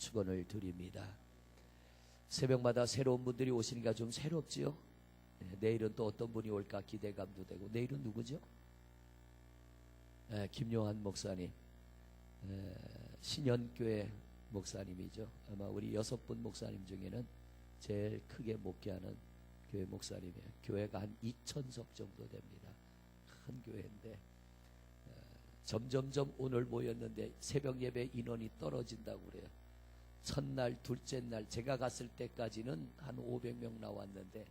축원을 드립니다. 새벽마다 새로운 분들이 오시니까 좀 새롭지요? 네, 내일은 또 어떤 분이 올까 기대감도 되고. 내일은 누구죠? 네, 김용한 목사님, 신현교회 목사님이죠. 아마 우리 6분 목사님 중에는 제일 크게 목회하는 교회 목사님이에요. 교회가 한 2,000석 정도 됩니다. 큰 교회인데 점점점 오늘 모였는데 새벽 예배 인원이 떨어진다고 그래요. 첫날, 둘째 날 제가 갔을 때까지는 한 500명 나왔는데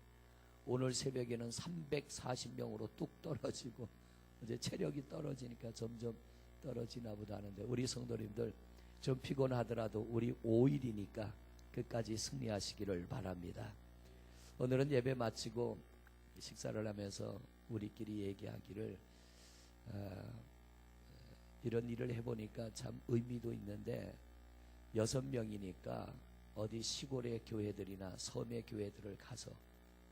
오늘 새벽에는 340명으로 뚝 떨어지고 이제 체력이 떨어지니까 점점 떨어지나 보다 하는데, 우리 성도님들 좀 피곤하더라도 우리 5일이니까 끝까지 승리하시기를 바랍니다. 오늘은 예배 마치고 식사를 하면서 우리끼리 얘기하기를 이런 일을 해보니까 참 의미도 있는데 6명이니까 어디 시골의 교회들이나 섬의 교회들을 가서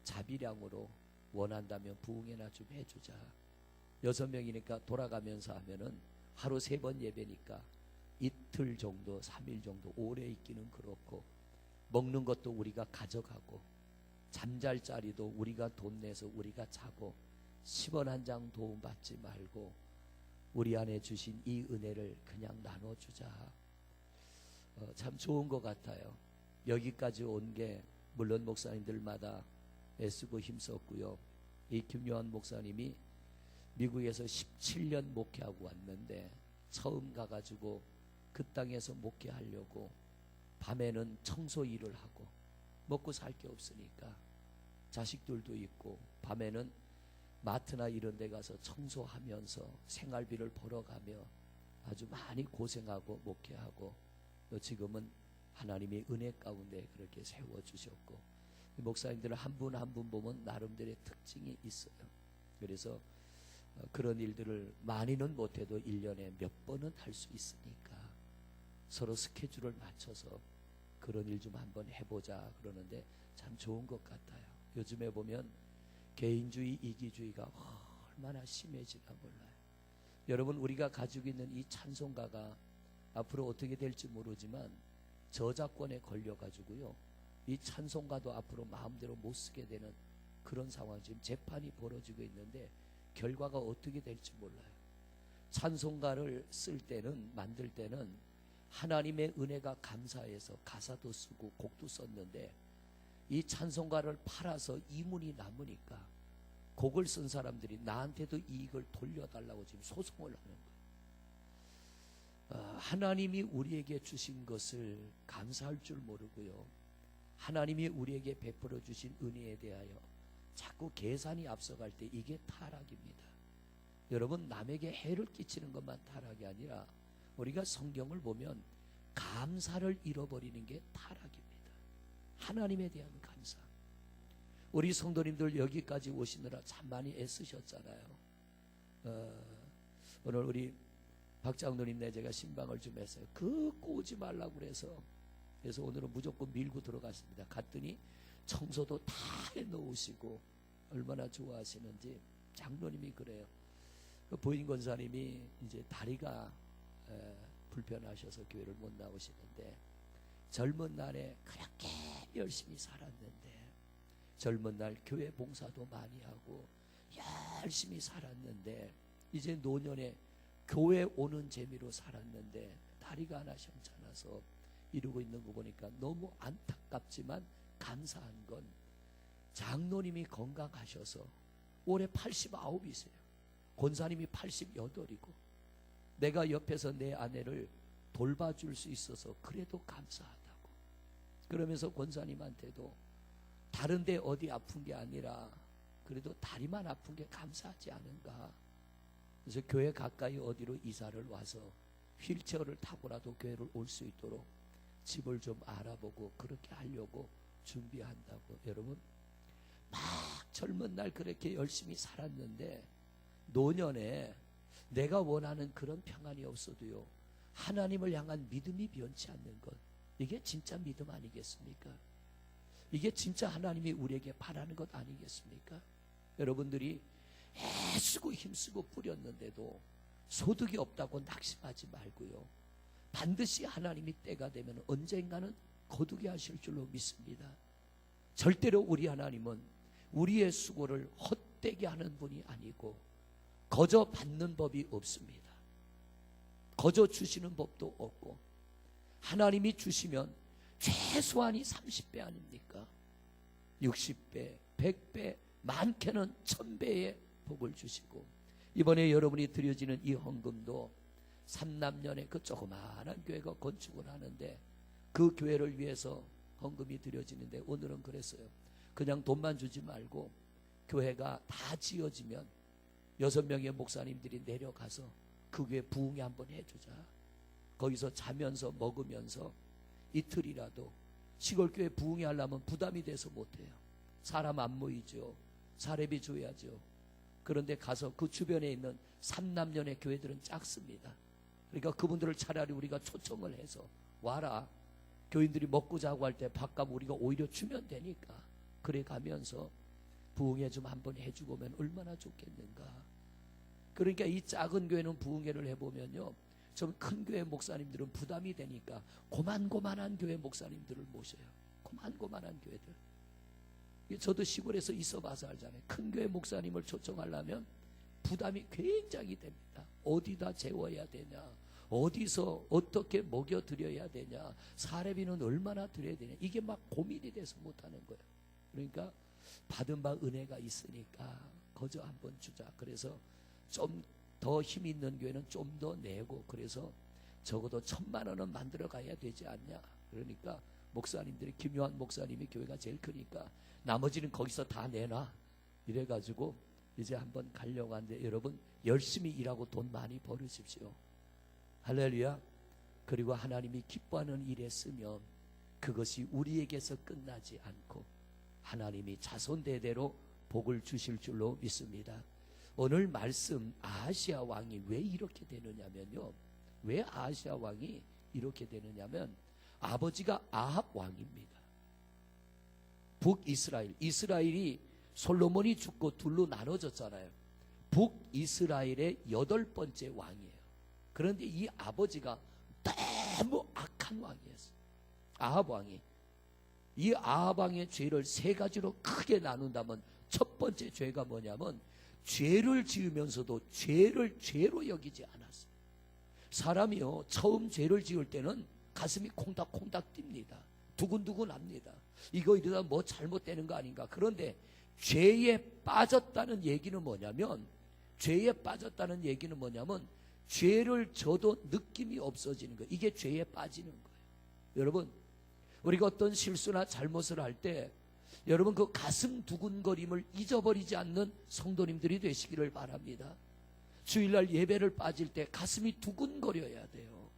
자비량으로 원한다면 부흥회나 좀 해주자. 6명이니까 돌아가면서 하면은 하루 3번 예배니까 이틀 정도, 3일 정도, 오래 있기는 그렇고 먹는 것도 우리가 가져가고 잠잘 자리도 우리가 돈 내서 우리가 자고 10원 한 장 도움 받지 말고 우리 안에 주신 이 은혜를 그냥 나눠주자. 참 좋은 것 같아요. 여기까지 온 게 물론 목사님들마다 애쓰고 힘썼고요. 이 김요한 목사님이 미국에서 17년 목회하고 왔는데 처음 가가지고 그 땅에서 목회하려고 밤에는 청소 일을 하고 먹고 살 게 없으니까 자식들도 있고 밤에는 마트나 이런 데 가서 청소하면서 생활비를 벌어가며 아주 많이 고생하고 목회하고 또 지금은 하나님의 은혜 가운데 그렇게 세워주셨고, 목사님들 한 분 한 분 보면 나름대로의 특징이 있어요. 그래서 그런 일들을 많이는 못해도 1년에 몇 번은 할 수 있으니까 서로 스케줄을 맞춰서 그런 일 좀 한번 해보자 그러는데 참 좋은 것 같아요. 요즘에 보면 개인주의, 이기주의가 얼마나 심해지나 몰라요. 여러분, 우리가 가지고 있는 이 찬송가가 앞으로 어떻게 될지 모르지만 저작권에 걸려가지고요, 이 찬송가도 앞으로 마음대로 못 쓰게 되는 그런 상황, 지금 재판이 벌어지고 있는데 결과가 어떻게 될지 몰라요. 찬송가를 쓸 때는, 만들 때는 하나님의 은혜가 감사해서 가사도 쓰고 곡도 썼는데 이 찬송가를 팔아서 이문이 남으니까 곡을 쓴 사람들이 나한테도 이익을 돌려달라고 지금 소송을 하는 거예요. 하나님이 우리에게 주신 것을 감사할 줄 모르고요, 하나님이 우리에게 베풀어 주신 은혜에 대하여 자꾸 계산이 앞서갈 때 이게 타락입니다. 여러분, 남에게 해를 끼치는 것만 타락이 아니라 우리가 성경을 보면 감사를 잃어버리는 게 타락입니다. 하나님에 대한 감사. 우리 성도님들 여기까지 오시느라 참 많이 애쓰셨잖아요. 오늘 우리 박장로님네 제가 신방을 좀 했어요. 오지 말라고 그래서 오늘은 무조건 밀고 들어갔습니다. 갔더니 청소도 다 해놓으시고 얼마나 좋아하시는지. 장로님이 그래요. 부인 권사님이 이제 다리가 불편하셔서 교회를 못 나오시는데 젊은 날에 그렇게 열심히 살았는데, 젊은 날 교회 봉사도 많이 하고 열심히 살았는데 이제 노년에 교회 오는 재미로 살았는데 다리가 하나 시원찮아서 이러고 있는 거 보니까 너무 안타깝지만 감사한 건 장로님이 건강하셔서 올해 89이세요. 권사님이 88이고 내가 옆에서 내 아내를 돌봐줄 수 있어서 그래도 감사하다고. 그러면서 권사님한테도 다른데 어디 아픈 게 아니라 그래도 다리만 아픈 게 감사하지 않은가. 그래서 교회 가까이 어디로 이사를 와서 휠체어를 타고라도 교회를 올 수 있도록 집을 좀 알아보고 그렇게 하려고 준비한다고. 여러분, 막 젊은 날 그렇게 열심히 살았는데 노년에 내가 원하는 그런 평안이 없어도요, 하나님을 향한 믿음이 변치 않는 것, 이게 진짜 믿음 아니겠습니까? 이게 진짜 하나님이 우리에게 바라는 것 아니겠습니까? 여러분들이 애쓰고 힘쓰고 뿌렸는데도 소득이 없다고 낙심하지 말고요, 반드시 하나님이 때가 되면 언젠가는 거두게 하실 줄로 믿습니다. 절대로 우리 하나님은 우리의 수고를 헛되게 하는 분이 아니고 거저 받는 법이 없습니다. 거저 주시는 법도 없고, 하나님이 주시면 최소한이 30배 아닙니까? 60배, 100배, 많게는 1000배의 복을 주시고, 이번에 여러분이 드려지는 이 헌금도 삼남년에 그 조그마한 교회가 건축을 하는데 그 교회를 위해서 헌금이 드려지는데, 오늘은 그랬어요. 그냥 돈만 주지 말고 교회가 다 지어지면 6명의 목사님들이 내려가서 그 교회 부흥회 한번 해주자. 거기서 자면서 먹으면서 이틀이라도, 시골교회 부흥회 하려면 부담이 돼서 못해요. 사람 안 모이죠. 사례비 줘야죠. 그런데 가서 그 주변에 있는 삼남년의 교회들은 작습니다. 그러니까 그분들을 차라리 우리가 초청을 해서 와라. 교인들이 먹고 자고 할 때 밥값 우리가 오히려 주면 되니까 그래 가면서 부흥회 좀 한번 해주고 오면 얼마나 좋겠는가. 그러니까 이 작은 교회는 부흥회를 해보면요, 좀 큰 교회 목사님들은 부담이 되니까 고만고만한 교회 목사님들을 모셔요. 고만고만한 교회들. 저도 시골에서 있어봐서 알잖아요. 큰 교회 목사님을 초청하려면 부담이 굉장히 됩니다. 어디다 재워야 되냐, 어디서 어떻게 먹여드려야 되냐, 사례비는 얼마나 드려야 되냐, 이게 막 고민이 돼서 못하는 거예요. 그러니까 받은 바 은혜가 있으니까 거저 한번 주자. 그래서 좀 더 힘 있는 교회는 좀 더 내고, 그래서 적어도 1000만 원은 만들어 가야 되지 않냐. 그러니까 목사님들이, 김요한 목사님이 교회가 제일 크니까 나머지는 거기서 다 내놔 이래가지고 이제 한번 가려고 하는데, 여러분 열심히 일하고 돈 많이 벌으십시오. 할렐루야. 그리고 하나님이 기뻐하는 일에 쓰면 그것이 우리에게서 끝나지 않고 하나님이 자손 대대로 복을 주실 줄로 믿습니다. 오늘 말씀, 아하시아 왕이 왜 이렇게 되느냐면요, 왜 아하시아 왕이 이렇게 되느냐면 아버지가 아합 왕입니다. 북이스라엘, 이스라엘이 솔로몬이 죽고 둘로 나눠졌잖아요. 북이스라엘의 8번째 왕이에요. 그런데 이 아버지가 너무 악한 왕이었어요. 아합 왕이. 이 아합 왕의 죄를 3가지로 크게 나눈다면, 첫 번째 죄가 뭐냐면 죄를 지으면서도 죄를 죄로 여기지 않았어요. 사람이요, 처음 죄를 지을 때는 가슴이 콩닥콩닥 뜁니다. 두근두근 합니다. 이거 이러다 뭐 잘못되는 거 아닌가. 그런데 죄에 빠졌다는 얘기는 뭐냐면, 죄에 빠졌다는 얘기는 뭐냐면 죄를 져도 느낌이 없어지는 거예요. 이게 죄에 빠지는 거예요. 여러분, 우리가 어떤 실수나 잘못을 할 때 여러분 그 가슴 두근거림을 잊어버리지 않는 성도님들이 되시기를 바랍니다. 주일날 예배를 빠질 때 가슴이 두근거려야 돼요.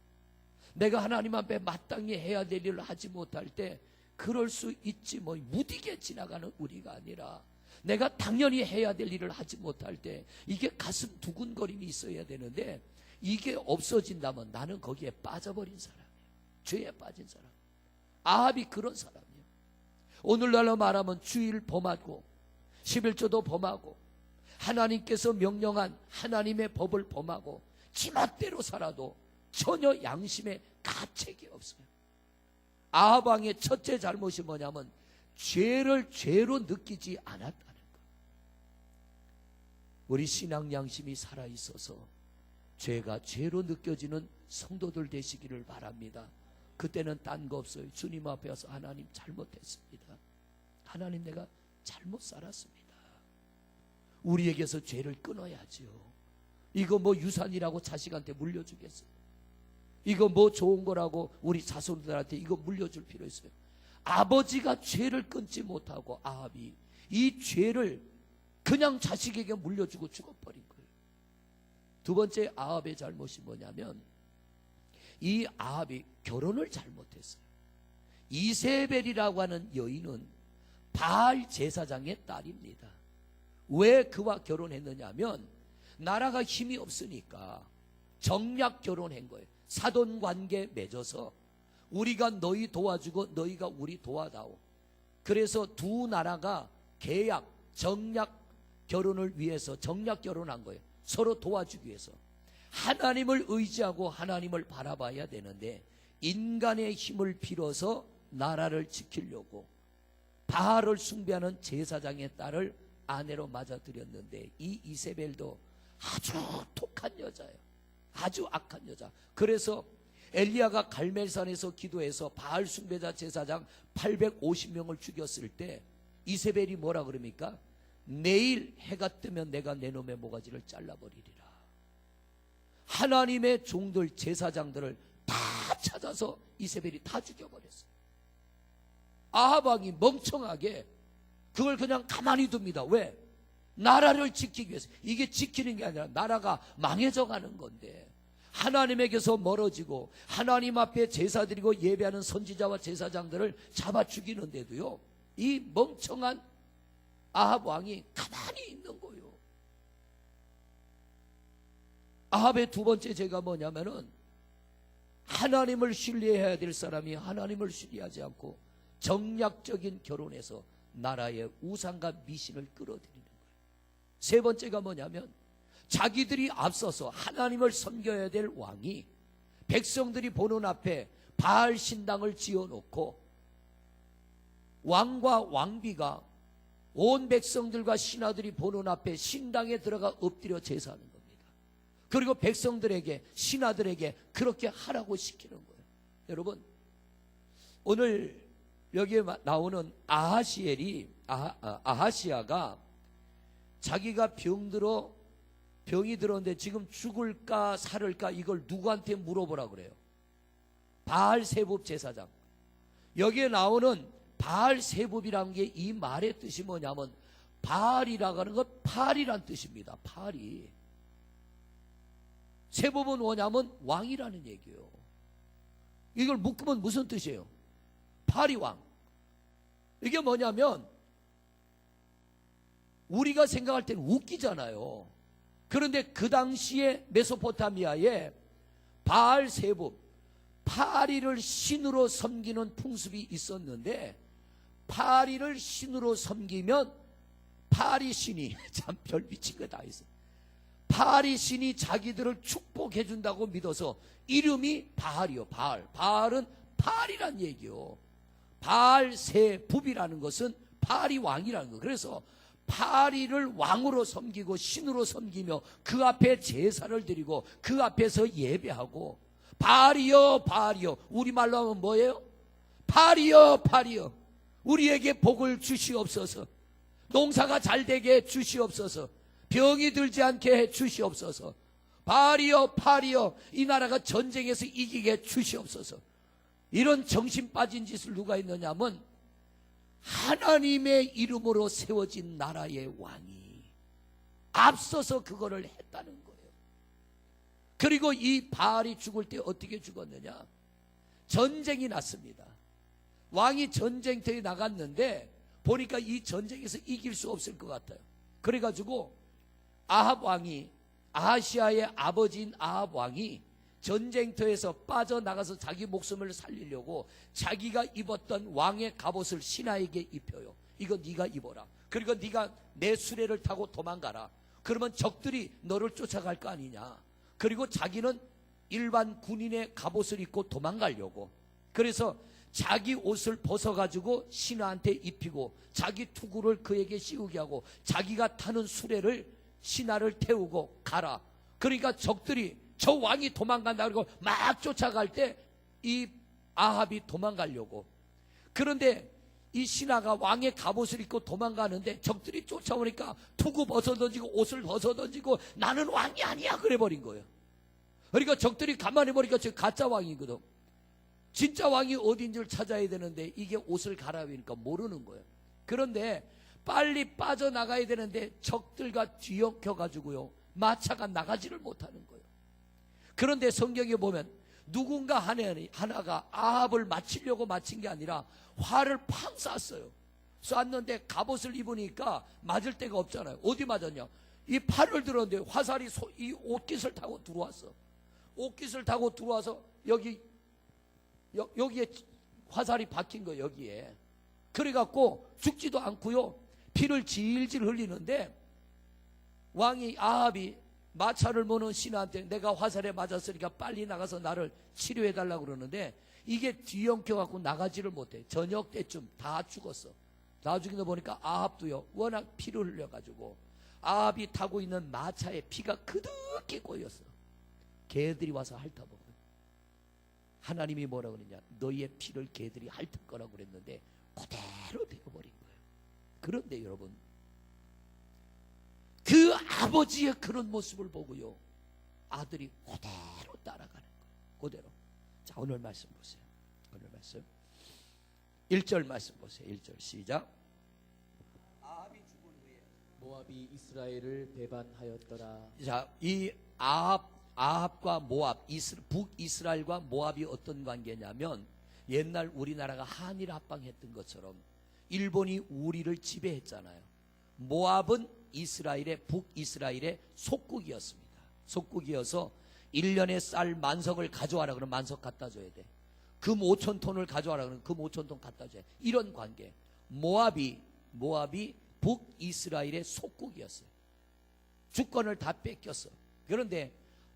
내가 하나님 앞에 마땅히 해야 될 일을 하지 못할 때 그럴 수 있지, 뭐 무디게 지나가는 우리가 아니라 내가 당연히 해야 될 일을 하지 못할 때 이게 가슴 두근거림이 있어야 되는데, 이게 없어진다면 나는 거기에 빠져버린 사람이에요. 죄에 빠진 사람. 아합이 그런 사람이에요. 오늘날로 말하면 주일 범하고 11조도 범하고 하나님께서 명령한 하나님의 법을 범하고 지멋대로 살아도 전혀 양심에 가책이 없어요. 아합 왕의 첫째 잘못이 뭐냐면 죄를 죄로 느끼지 않았다는 것. 우리 신앙 양심이 살아있어서 죄가 죄로 느껴지는 성도들 되시기를 바랍니다. 그때는 딴 거 없어요. 주님 앞에 와서 하나님 잘못했습니다. 하나님 내가 잘못 살았습니다. 우리에게서 죄를 끊어야죠. 이거 뭐 유산이라고 자식한테 물려주겠어요? 이거 뭐 좋은 거라고 우리 자손들한테 이거 물려줄 필요 있어요? 아버지가 죄를 끊지 못하고 아합이 이 죄를 그냥 자식에게 물려주고 죽어버린 거예요. 두 번째 아합의 잘못이 뭐냐면, 이 아합이 결혼을 잘못했어요. 이세벨이라고 하는 여인은 바알 제사장의 딸입니다. 왜 그와 결혼했느냐면 나라가 힘이 없으니까 정략 결혼한 거예요. 사돈관계 맺어서 우리가 너희 도와주고 너희가 우리 도와다오. 그래서 두 나라가 계약, 정략 결혼을 위해서 정략 결혼한 거예요. 서로 도와주기 위해서. 하나님을 의지하고 하나님을 바라봐야 되는데 인간의 힘을 빌어서 나라를 지키려고 바알을 숭배하는 제사장의 딸을 아내로 맞아들였는데 이 이세벨도 아주 독한 여자예요. 아주 악한 여자. 그래서 엘리야가 갈멜산에서 기도해서 바알 숭배자 제사장 850명을 죽였을 때 이세벨이 뭐라 그럽니까? 내일 해가 뜨면 내가 내 놈의 모가지를 잘라버리리라. 하나님의 종들 제사장들을 다 찾아서 이세벨이 다 죽여버렸어요. 아합 왕이 멍청하게 그걸 그냥 가만히 둡니다. 왜? 나라를 지키기 위해서. 이게 지키는 게 아니라 나라가 망해져 가는 건데 하나님에게서 멀어지고 하나님 앞에 제사 드리고 예배하는 선지자와 제사장들을 잡아 죽이는데도요 이 멍청한 아합 왕이 가만히 있는 거예요. 아합의 두 번째 죄가 뭐냐면은 하나님을 신뢰해야 될 사람이 하나님을 신뢰하지 않고 정략적인 결혼에서 나라의 우상과 미신을 끌어들이는 거예요. 세 번째가 뭐냐면 자기들이 앞서서 하나님을 섬겨야 될 왕이 백성들이 보는 앞에 바알 신당을 지어놓고 왕과 왕비가 온 백성들과 신하들이 보는 앞에 신당에 들어가 엎드려 제사하는 겁니다. 그리고 백성들에게 신하들에게 그렇게 하라고 시키는 거예요. 여러분 오늘 여기에 나오는 아하시아가 자기가 병이 들었는데 지금 죽을까 살을까 이걸 누구한테 물어보라 그래요? 바알세붑 제사장. 여기에 나오는 바알세붑이라는 게 이 말의 뜻이 뭐냐면 바알이라고 하는 건 팔이란 뜻입니다. 팔이. 세붑은 뭐냐면 왕이라는 얘기예요. 이걸 묶으면 무슨 뜻이에요? 팔이 왕. 이게 뭐냐면 우리가 생각할 때는 웃기잖아요. 그런데 그 당시에 메소포타미아에 바알세붑 파리를 신으로 섬기는 풍습이 있었는데 파리를 신으로 섬기면 파리 신이 참 별 미친 거 다 있어요. 파리 신이 자기들을 축복해 준다고 믿어서 이름이 바알이요. 바알은 파리란 얘기요. 바알세붑이라는 것은 파리 왕이라는 거. 그래서 파리를 왕으로 섬기고 신으로 섬기며 그 앞에 제사를 드리고 그 앞에서 예배하고 바알이여 바알이여. 우리말로 하면 뭐예요? 파리여 파리여. 우리에게 복을 주시옵소서. 농사가 잘 되게 주시옵소서. 병이 들지 않게 해 주시옵소서. 바알이여 파리여. 이 나라가 전쟁에서 이기게 주시옵소서. 이런 정신 빠진 짓을 누가 했느냐 하면 하나님의 이름으로 세워진 나라의 왕이 앞서서 그거를 했다는 거예요. 그리고 이 바알이 죽을 때 어떻게 죽었느냐? 전쟁이 났습니다. 왕이 전쟁터에 나갔는데 보니까 이 전쟁에서 이길 수 없을 것 같아요. 그래가지고 아합 왕이, 아하시아의 아버지인 아합 왕이 전쟁터에서 빠져나가서 자기 목숨을 살리려고 자기가 입었던 왕의 갑옷을 신하에게 입혀요. 이거 네가 입어라. 그리고 네가 내 수레를 타고 도망가라. 그러면 적들이 너를 쫓아갈 거 아니냐. 그리고 자기는 일반 군인의 갑옷을 입고 도망가려고. 그래서 자기 옷을 벗어가지고 신하한테 입히고 자기 투구를 그에게 씌우게 하고 자기가 타는 수레를 신하를 태우고 가라. 그러니까 적들이 저 왕이 도망간다 그러고 막 쫓아갈 때 이 아합이 도망가려고. 그런데 이 신하가 왕의 갑옷을 입고 도망가는데 적들이 쫓아오니까 투구 벗어던지고 옷을 벗어던지고 나는 왕이 아니야 그래버린 거예요. 그러니까 적들이 가만히 보니까 저 가짜 왕이거든. 진짜 왕이 어딘지를 찾아야 되는데 이게 옷을 갈아입으니까 모르는 거예요. 그런데 빨리 빠져나가야 되는데 적들과 뒤엉켜가지고요 마차가 나가지를 못하는 거예요. 그런데 성경에 보면 누군가 하나가 아합을 맞히려고 맞힌 게 아니라 활을 팡 쐈어요. 쐈는데 갑옷을 입으니까 맞을 데가 없잖아요. 어디 맞았냐? 이 팔을 들었는데 화살이 이 옷깃을 타고 들어왔어. 옷깃을 타고 들어와서 여기에 화살이 박힌 거예요. 여기에. 그래갖고 죽지도 않고요 피를 질질 흘리는데 왕이 아합이 마차를 모는 신하한테 내가 화살에 맞았으니까 빨리 나가서 나를 치료해달라고 그러는데 이게 뒤엉켜갖고 나가지를 못해. 저녁 때쯤 다 죽었어. 나중에 보니까 아합도요, 워낙 피를 흘려가지고 아합이 타고 있는 마차에 피가 그득히 꼬였어. 개들이 와서 핥아먹어. 하나님이 뭐라 그러냐, 너희의 피를 개들이 핥을 거라고 그랬는데 그대로 되어버린 거예요. 그런데 여러분, 그 아버지의 그런 모습을 보고요, 아들이 그대로 따라가는 거예요. 그대로. 자, 오늘 말씀 보세요. 오늘 말씀 1절 말씀 보세요. 1절 시작. 아합이 죽은 후에 모압이 이스라엘을 배반하였더라. 자, 이 아합과 모압, 북이스라엘과 모압이 어떤 관계냐면 옛날 우리나라가 한일 합방했던 것처럼 일본이 우리를 지배했잖아요. 모압은 북이스라엘의 속국이었습니다. 속국이어서 1년에 쌀 만석을 가져와라 그러면 만석 갖다 줘야 돼. 금 5,000톤을 가져와라 그러면 금 5,000톤 갖다 줘야 돼. 이런 관계. 모압이 북이스라엘의 속국이었어요. 주권을 다 뺏겼어. 그런데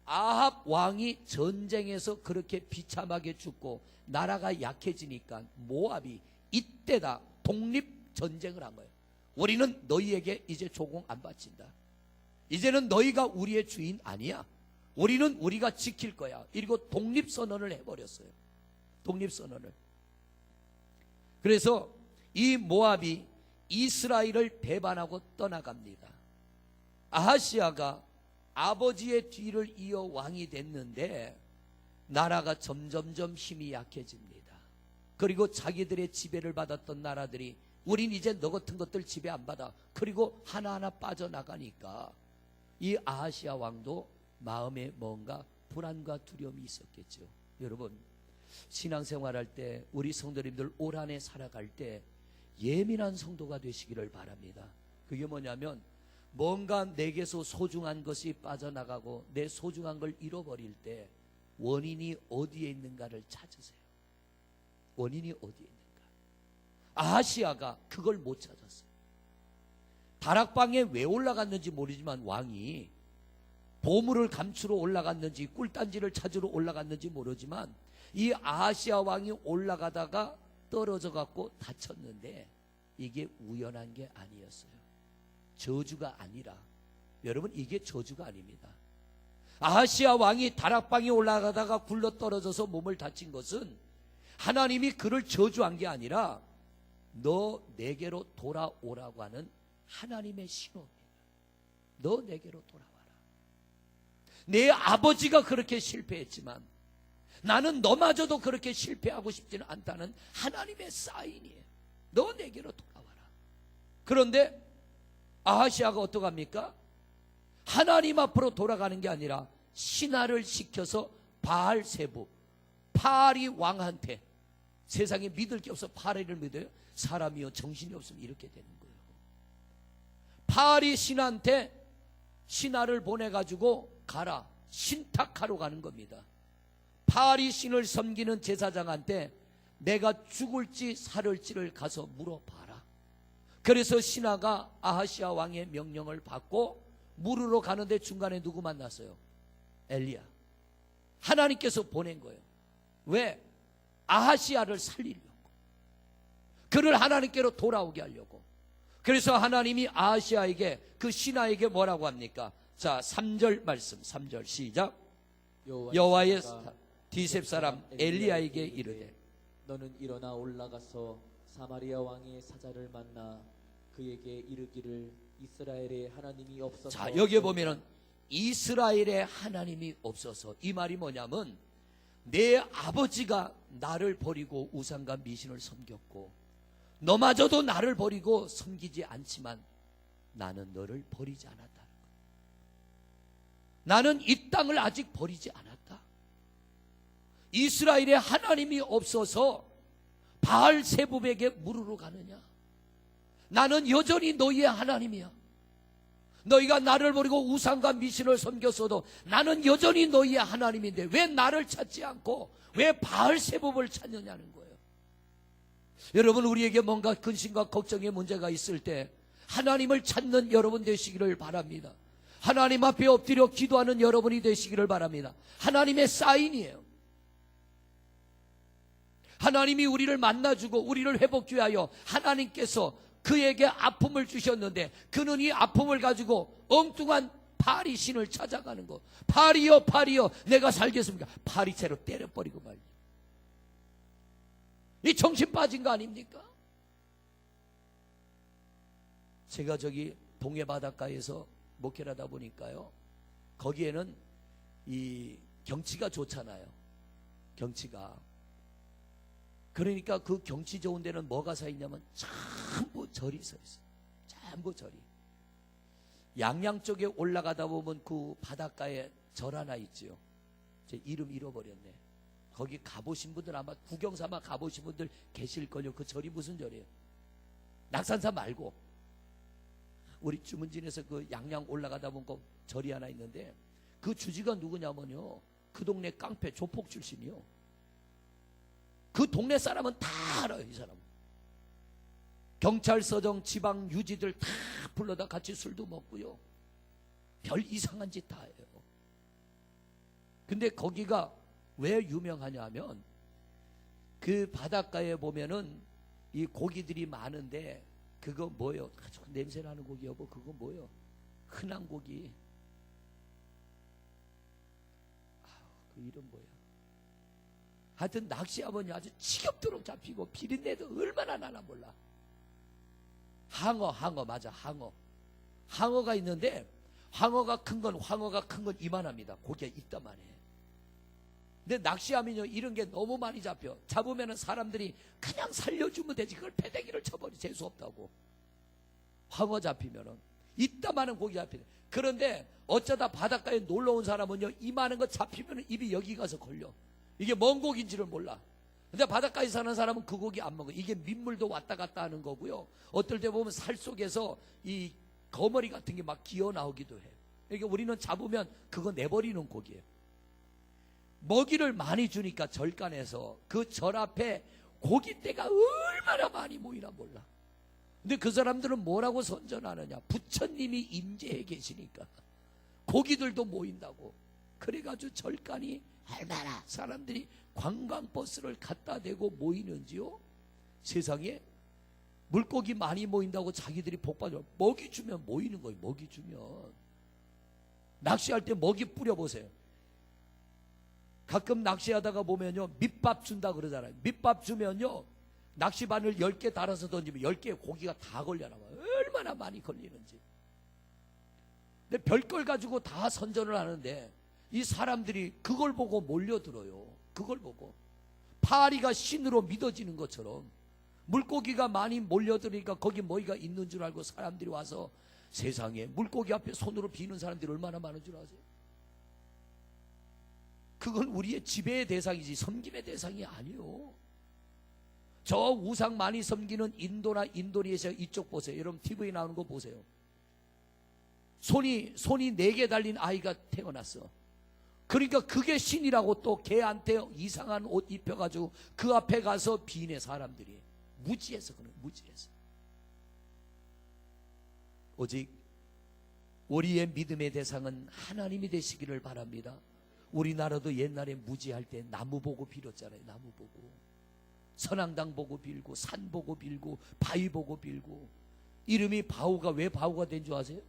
아합 왕이 전쟁에서 그렇게 비참하게 죽고 나라가 약해지니까 모압이 이때다 독립전쟁을 한 거예요. 우리는 너희에게 이제 조공 안 바친다. 이제는 너희가 우리의 주인 아니야. 우리는 우리가 지킬 거야. 이러고 독립선언을 해버렸어요. 독립선언을. 그래서 이 모압이 이스라엘을 배반하고 떠나갑니다. 아하시아가 아버지의 뒤를 이어 왕이 됐는데 나라가 점점점 힘이 약해집니다. 그리고 자기들의 지배를 받았던 나라들이 우린 이제 너 같은 것들 지배 안 받아. 그리고 하나하나 빠져나가니까 이 아하시아 왕도 마음에 뭔가 불안과 두려움이 있었겠죠. 여러분, 신앙생활할 때 우리 성도님들 올 한 해 살아갈 때 예민한 성도가 되시기를 바랍니다. 그게 뭐냐면 뭔가 내게서 소중한 것이 빠져나가고 내 소중한 걸 잃어버릴 때 원인이 어디에 있는가를 찾으세요. 원인이 어디에 있는가. 아하시아가 그걸 못 찾았어요. 다락방에 왜 올라갔는지 모르지만 왕이 보물을 감추러 올라갔는지 꿀단지를 찾으러 올라갔는지 모르지만 이 아하시아 왕이 올라가다가 떨어져 갖고 다쳤는데 이게 우연한 게 아니었어요. 저주가 아니라, 여러분, 이게 저주가 아닙니다. 아하시아 왕이 다락방에 올라가다가 굴러 떨어져서 몸을 다친 것은 하나님이 그를 저주한 게 아니라 너 내게로 돌아오라고 하는 하나님의 신호입니다. 너 내게로 돌아와라. 내 아버지가 그렇게 실패했지만 나는 너마저도 그렇게 실패하고 싶지는 않다는 하나님의 사인이에요. 너 내게로 돌아와라. 그런데 아하시아가 어떡합니까? 하나님 앞으로 돌아가는 게 아니라 신하를 시켜서 바알세부, 파리 왕한테, 세상에 믿을 게 없어 파리를 믿어요? 사람이요 정신이 없으면 이렇게 되는 거예요. 파리 신한테 신하를 보내가지고 가라, 신탁하러 가는 겁니다. 파리 신을 섬기는 제사장한테 내가 죽을지 살을지를 가서 물어봐라. 그래서 신하가 아하시아 왕의 명령을 받고 물으러 가는데 중간에 누구 만났어요? 엘리야. 하나님께서 보낸 거예요. 왜? 아하시아를 살리려고. 그를 하나님께로 돌아오게 하려고. 그래서 하나님이 아하시아에게, 그 신하에게 뭐라고 합니까? 자, 3절 말씀, 3절 시작. 여호와의 디셉 사람 엘리야에게 이르되 너는 일어나 올라가서 사마리아 왕의 사자를 만나 그에게 이르기를 이스라엘의 하나님이 없어서. 자, 여기에 보면은 이스라엘의 하나님이 없어서, 이 말이 뭐냐면 내 아버지가 나를 버리고 우상과 미신을 섬겼고 너마저도 나를 버리고 섬기지 않지만 나는 너를 버리지 않았다는 거예요. 나는 이 땅을 아직 버리지 않았다. 이스라엘의 하나님이 없어서 바알세붑에게 물으러 가느냐? 나는 여전히 너희의 하나님이야. 너희가 나를 버리고 우상과 미신을 섬겼어도 나는 여전히 너희의 하나님인데 왜 나를 찾지 않고 왜 바알세붑을 찾느냐는 거예요. 여러분, 우리에게 뭔가 근심과 걱정의 문제가 있을 때 하나님을 찾는 여러분 되시기를 바랍니다. 하나님 앞에 엎드려 기도하는 여러분이 되시기를 바랍니다. 하나님의 사인이에요. 하나님이 우리를 만나주고 우리를 회복케 하여 하나님께서 그에게 아픔을 주셨는데 그는 이 아픔을 가지고 엉뚱한 파리신을 찾아가는 거. 파리여 파리여 내가 살겠습니까? 파리채로 때려버리고 말이야. 이 정신 빠진 거 아닙니까? 제가 저기 동해 바닷가에서 목회를 하다 보니까요, 거기에는 이 경치가 좋잖아요. 경치가. 그러니까 그 경치 좋은 데는 뭐가 서 있냐면 전부 절이 서 있어요. 전부 절이. 양양 쪽에 올라가다 보면 그 바닷가에 절 하나 있지요. 제 이름 잃어버렸네. 거기 가보신 분들 아마 구경삼아 가보신 분들 계실걸요. 그 절이 무슨 절이에요? 낙산사 말고 우리 주문진에서 그 양양 올라가다 보면 그 절이 하나 있는데 그 주지가 누구냐면요, 그 동네 깡패 조폭 출신이요. 그 동네 사람은 다 알아요. 이 사람은 경찰서정 지방 유지들 다 불러다 같이 술도 먹고요, 별 이상한 짓 다 해요. 근데 거기가 왜 유명하냐 하면 그 바닷가에 보면은 이 고기들이 많은데 그거 뭐예요? 아주 냄새나는 고기 여보, 그거 뭐예요? 흔한 고기. 그 이름 뭐야? 하여튼 낚시하면 아주 지겹도록 잡히고 비린내도 얼마나 나나 몰라. 항어 맞아, 항어가 있는데 황어가 큰 건 이만합니다. 고기가 이따만해. 근데 낚시하면요 이런 게 너무 많이 잡혀. 잡으면은 사람들이 그냥 살려주면 되지 그걸 패대기를 쳐버리. 재수 없다고. 황어 잡히면은 이따만한 고기 잡히네. 그런데 어쩌다 바닷가에 놀러 온 사람은요 이만한 거 잡히면은 입이 여기 가서 걸려. 이게 뭔 고기인지를 몰라. 근데 바닷가에 사는 사람은 그 고기 안 먹어. 이게 민물도 왔다 갔다 하는 거고요. 어떨 때 보면 살 속에서 이 거머리 같은 게 막 기어 나오기도 해. 그러니까 우리는 잡으면 그거 내버리는 고기예요. 먹이를 많이 주니까 절간에서 그 절 앞에 고깃대가 얼마나 많이 모이나 몰라. 근데 그 사람들은 뭐라고 선전하느냐? 부처님이 임재해 계시니까 고기들도 모인다고. 그래가지고 절간이 얼마나 사람들이 관광버스를 갖다 대고 모이는지요. 세상에 물고기 많이 모인다고 자기들이 복받아. 먹이 주면 모이는 거예요. 먹이 주면. 낚시할 때 먹이 뿌려보세요. 가끔 낚시하다가 보면요 밑밥 준다 그러잖아요. 밑밥 주면요 낚시바늘 10개 달아서 던지면 10개의 고기가 다 걸려나 봐요. 얼마나 많이 걸리는지. 근데 별걸 가지고 다 선전을 하는데 이 사람들이 그걸 보고 몰려들어요. 그걸 보고 파리가 신으로 믿어지는 것처럼 물고기가 많이 몰려들으니까 거기 뭐가 있는 줄 알고 사람들이 와서 세상에 물고기 앞에 손으로 비는 사람들이 얼마나 많은 줄 아세요? 그건 우리의 지배의 대상이지 섬김의 대상이 아니요. 저 우상 많이 섬기는 인도나 인도네시아 이쪽 보세요. 여러분 TV에 나오는 거 보세요. 손이 4개 달린 아이가 태어났어. 그러니까 그게 신이라고 또 걔한테 이상한 옷 입혀가지고 그 앞에 가서 비네 사람들이. 무지해서 그런 무지해서. 오직 우리의 믿음의 대상은 하나님이 되시기를 바랍니다. 우리나라도 옛날에 무지할 때 나무 보고 빌었잖아요. 나무 보고. 선앙당 보고 빌고 산 보고 빌고 바위 보고 빌고. 이름이 바우가 왜 바우가 된 줄 아세요?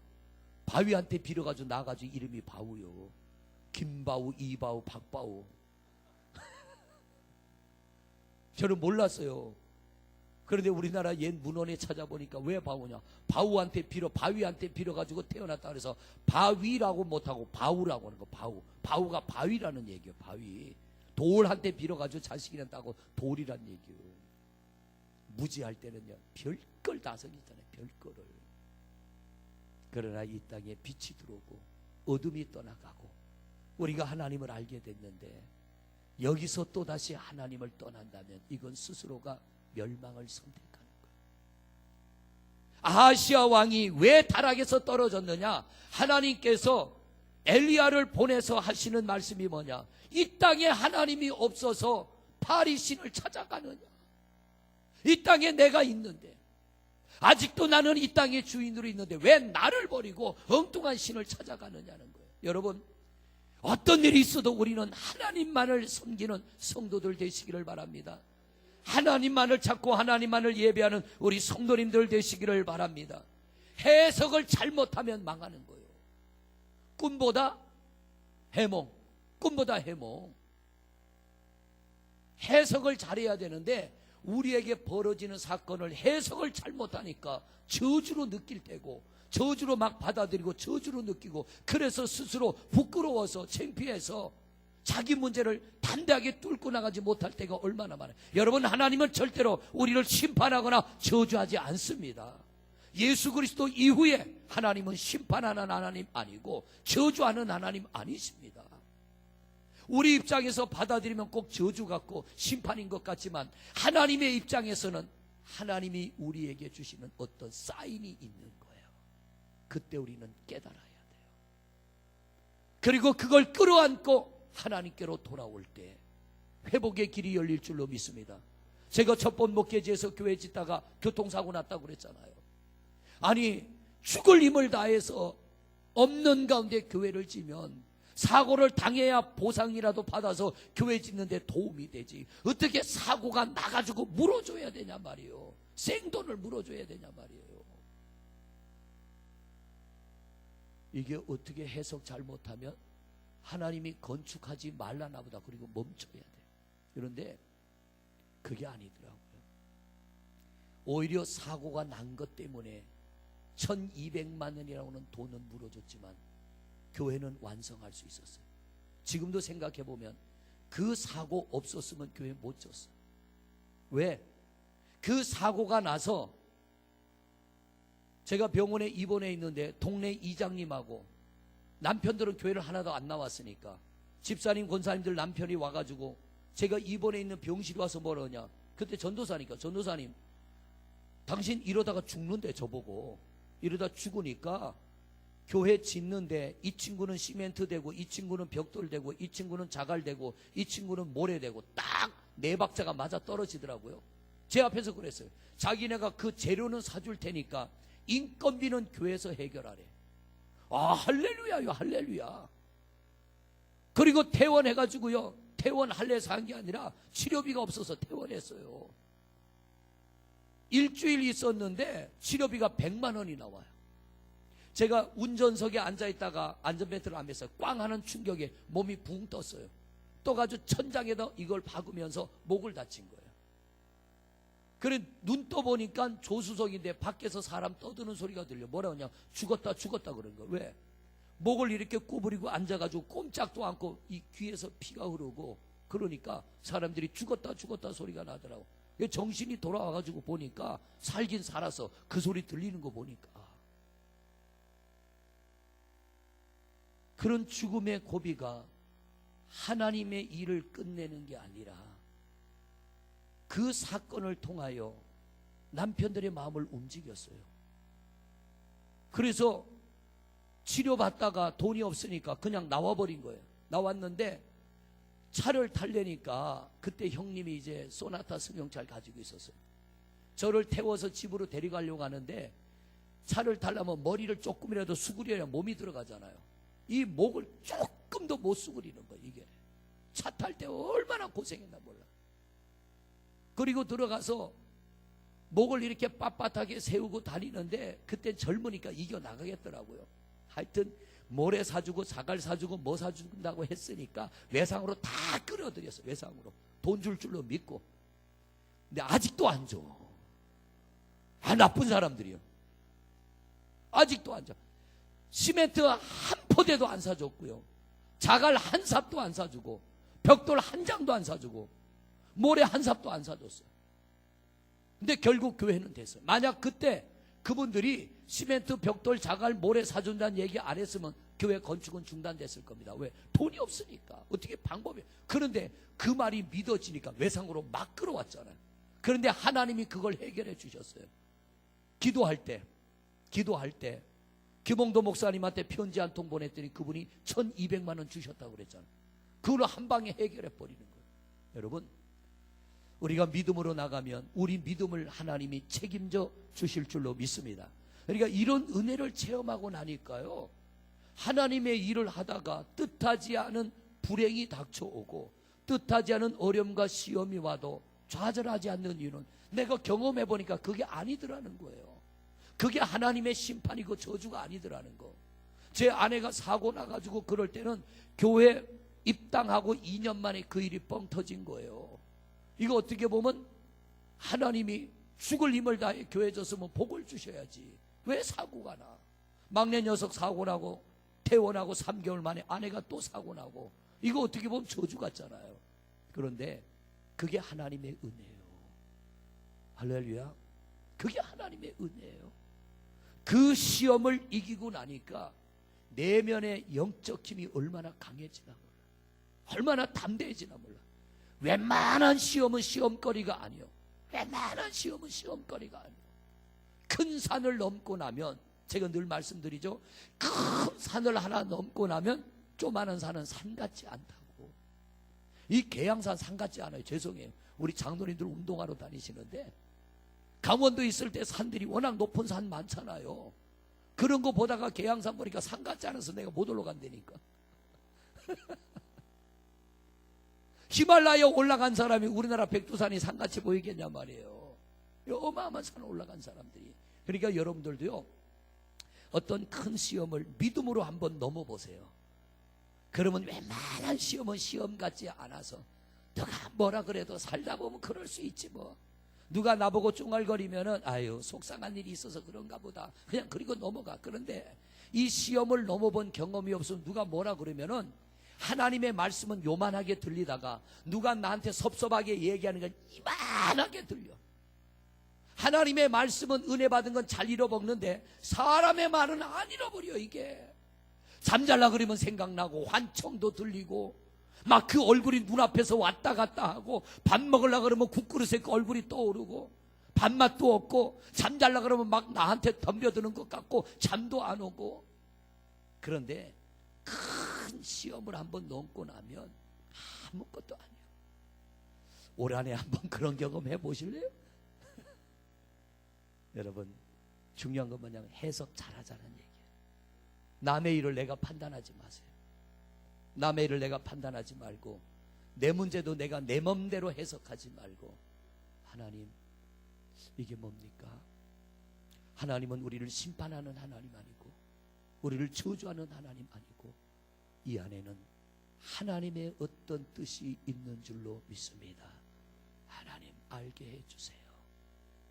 바위한테 빌어가지고 나가지고 이름이 바우요. 김바우, 이바우, 박바우. 저는 몰랐어요. 그런데 우리나라 옛 문헌에 찾아보니까 왜 바우냐? 바우한테 빌어, 바위한테 빌어가지고 태어났다 그래서 바위라고 못하고 바우라고 하는 거. 바우가 바위라는 얘기예요. 바위. 돌한테 빌어가지고 자식이 난다고 돌이란 얘기예요. 무지할 때는요 별걸 다 섬기잖아요. 별거를. 그러나 이 땅에 빛이 들어오고 어둠이 떠나가고 우리가 하나님을 알게 됐는데 여기서 또다시 하나님을 떠난다면 이건 스스로가 멸망을 선택하는 거예요. 아하시아 왕이 왜 타락에서 떨어졌느냐? 하나님께서 엘리야를 보내서 하시는 말씀이 뭐냐? 이 땅에 하나님이 없어서 바리신을 찾아가느냐? 이 땅에 내가 있는데 아직도 나는 이 땅의 주인으로 있는데 왜 나를 버리고 엉뚱한 신을 찾아가느냐는 거예요. 여러분, 어떤 일이 있어도 우리는 하나님만을 섬기는 성도들 되시기를 바랍니다. 하나님만을 찾고 하나님만을 예배하는 우리 성도님들 되시기를 바랍니다. 해석을 잘못하면 망하는 거예요. 꿈보다 해몽, 꿈보다 해몽. 해석을 잘해야 되는데 우리에게 벌어지는 사건을 해석을 잘못하니까 저주로 느낄 때고, 저주로 막 받아들이고 저주로 느끼고, 그래서 스스로 부끄러워서 창피해서 자기 문제를 담대하게 뚫고 나가지 못할 때가 얼마나 많아요. 여러분, 하나님은 절대로 우리를 심판하거나 저주하지 않습니다. 예수 그리스도 이후에 하나님은 심판하는 하나님 아니고 저주하는 하나님 아니십니다. 우리 입장에서 받아들이면 꼭 저주 같고 심판인 것 같지만 하나님의 입장에서는 하나님이 우리에게 주시는 어떤 사인이 있는 거예요. 그때 우리는 깨달아야 돼요. 그리고 그걸 끌어안고 하나님께로 돌아올 때 회복의 길이 열릴 줄로 믿습니다. 제가 첫 번 목회지에서 교회 짓다가 교통사고 났다고 그랬잖아요. 아니, 죽을 힘을 다해서 없는 가운데 교회를 지면 사고를 당해야 보상이라도 받아서 교회 짓는데 도움이 되지, 어떻게 사고가 나가지고 물어줘야 되냐 말이에요. 생돈을 물어줘야 되냐 말이에요. 이게 어떻게 해석 잘못하면 하나님이 건축하지 말라나 보다, 그리고 멈춰야 돼요. 그런데 그게 아니더라고요. 오히려 사고가 난 것 때문에 1200만 원이라고는 돈은 물어줬지만 교회는 완성할 수 있었어요. 지금도 생각해보면 그 사고 없었으면 교회 못 졌어요. 왜? 그 사고가 나서 제가 병원에 입원해 있는데 동네 이장님하고 남편들은 교회를 하나도 안 나왔으니까 집사님, 권사님들 남편이 와가지고 제가 입원해 있는 병실에 와서 뭐라냐, 그때 전도사니까, 전도사님 당신 이러다가 죽는데, 저보고 이러다 죽으니까 교회 짓는데 이 친구는 시멘트 되고 이 친구는 벽돌 되고 이 친구는 자갈 되고 이 친구는 모래 되고 딱 네 박자가 맞아 떨어지더라고요. 제 앞에서 그랬어요. 자기네가 그 재료는 사줄 테니까 인건비는 교회에서 해결하래. 아, 할렐루야요, 할렐루야. 그리고 퇴원해가지고요, 퇴원 할래서 한 게 아니라 치료비가 없어서 퇴원했어요. 일주일 있었는데 치료비가 100만 원이 나와요. 제가 운전석에 앉아있다가 안전벨트를 안 맸어요. 꽝 하는 충격에 몸이 붕 떴어요. 떠가지고 천장에다 이걸 박으면서 목을 다친 거예요. 그래 눈 떠보니까 조수석인데 밖에서 사람 떠드는 소리가 들려. 뭐라 그러냐, 죽었다 죽었다 그러는 거예요. 왜? 목을 이렇게 구부리고 앉아가지고 꼼짝도 않고 이 귀에서 피가 흐르고, 그러니까 사람들이 죽었다 죽었다 소리가 나더라고. 정신이 돌아와가지고 보니까 살긴 살아서 그 소리 들리는 거 보니까, 그런 죽음의 고비가 하나님의 일을 끝내는 게 아니라 그 사건을 통하여 남편들의 마음을 움직였어요. 그래서 치료받다가 돈이 없으니까 그냥 나와버린 거예요. 나왔는데 차를 타려니까 그때 형님이 이제 소나타 승용차를 가지고 있었어요. 저를 태워서 집으로 데려가려고 하는데 차를 타려면 머리를 조금이라도 수그려야 몸이 들어가잖아요. 이 목을 조금도 못 수그리는 거예요. 이게 차 탈 때 얼마나 고생했나 몰라. 그리고 들어가서 목을 이렇게 빳빳하게 세우고 다니는데 그때 젊으니까 이겨나가겠더라고요. 하여튼 모래 사주고 자갈 사주고 뭐 사준다고 했으니까 외상으로 다 끌어들였어요. 외상으로 돈 줄 줄로 믿고. 근데 아직도 안 줘. 아, 나쁜 사람들이요. 아직도 안 줘. 시멘트 한 포대도 안 사줬고요, 자갈 한 삽도 안 사주고, 벽돌 한 장도 안 사주고, 모래 한 삽도 안 사줬어요. 근데 결국 교회는 됐어요. 만약 그때 그분들이 시멘트, 벽돌, 자갈, 모래 사준다는 얘기 안 했으면 교회 건축은 중단됐을 겁니다. 왜? 돈이 없으니까. 어떻게 방법이. 그런데 그 말이 믿어지니까 외상으로 막 끌어왔잖아요. 그런데 하나님이 그걸 해결해 주셨어요. 기도할 때 김홍도 목사님한테 편지 한 통 보냈더니 그분이 1200만 원 주셨다고 그랬잖아요. 그걸로 한 방에 해결해 버리는 거예요. 여러분, 우리가 믿음으로 나가면 우리 믿음을 하나님이 책임져 주실 줄로 믿습니다. 그러니까 이런 은혜를 체험하고 나니까요, 하나님의 일을 하다가 뜻하지 않은 불행이 닥쳐오고 뜻하지 않은 어려움과 시험이 와도 좌절하지 않는 이유는 내가 경험해 보니까 그게 아니더라는 거예요. 그게 하나님의 심판이고 저주가 아니더라는 거. 제 아내가 사고 나가지고 그럴 때는 교회 입당하고 2년 만에 그 일이 뻥 터진 거예요. 이거 어떻게 보면 하나님이 죽을 힘을 다해 교회 줬으면 복을 주셔야지. 왜 사고가 나? 막내 녀석 사고 나고 퇴원하고 3개월 만에 아내가 또 사고 나고, 이거 어떻게 보면 저주 같잖아요. 그런데 그게 하나님의 은혜예요. 할렐루야. 그게 하나님의 은혜예요. 그 시험을 이기고 나니까 내면의 영적 힘이 얼마나 강해지나 몰라. 얼마나 담대해지나 몰라. 웬만한 시험은 시험거리가 아니요. 웬만한 시험은 시험거리가 아니요. 큰 산을 넘고 나면, 제가 늘 말씀드리죠, 큰 산을 하나 넘고 나면 조그마한 산은 산 같지 않다고. 이 계양산 산 같지 않아요. 죄송해요. 우리 장로님들 운동하러 다니시는데 강원도 있을 때 산들이 워낙 높은 산 많잖아요. 그런 거 보다가 계양산 보니까 산 같지 않아서 내가 못 올라간다니까. 히말라야 올라간 사람이 우리나라 백두산이 산같이 보이겠냐 말이에요. 어마어마한 산 올라간 사람들이. 그러니까 여러분들도요, 어떤 큰 시험을 믿음으로 한번 넘어보세요. 그러면 웬만한 시험은 시험 같지 않아서, 누가 뭐라 그래도 살다 보면 그럴 수 있지 뭐. 누가 나보고 쫑알거리면은 아유 속상한 일이 있어서 그런가 보다, 그냥 그리고 넘어가. 그런데 이 시험을 넘어본 경험이 없으면 누가 뭐라 그러면은 하나님의 말씀은 요만하게 들리다가 누가 나한테 섭섭하게 얘기하는 건 이만하게 들려. 하나님의 말씀은 은혜 받은 건 잘 잃어먹는데 사람의 말은 안 잃어버려. 이게 잠잘라 그러면 생각나고 환청도 들리고 막 그 얼굴이 눈앞에서 왔다 갔다 하고, 밥 먹으려고 그러면 국그릇에 그 얼굴이 떠오르고 밥맛도 없고, 잠잘라 그러면 막 나한테 덤벼드는 것 같고 잠도 안 오고. 그런데 큰 시험을 한번 넘고 나면 아무것도 아니에요. 올 한해 한번 그런 경험 해보실래요? 여러분, 중요한 건 뭐냐면 해석 잘하자는 얘기예요. 남의 일을 내가 판단하지 마세요. 남의 일을 내가 판단하지 말고, 내 문제도 내가 내 맘대로 해석하지 말고, 하나님 이게 뭡니까? 하나님은 우리를 심판하는 하나님 아니고 우리를 저주하는 하나님 아니고, 이 안에는 하나님의 어떤 뜻이 있는 줄로 믿습니다. 하나님 알게 해주세요.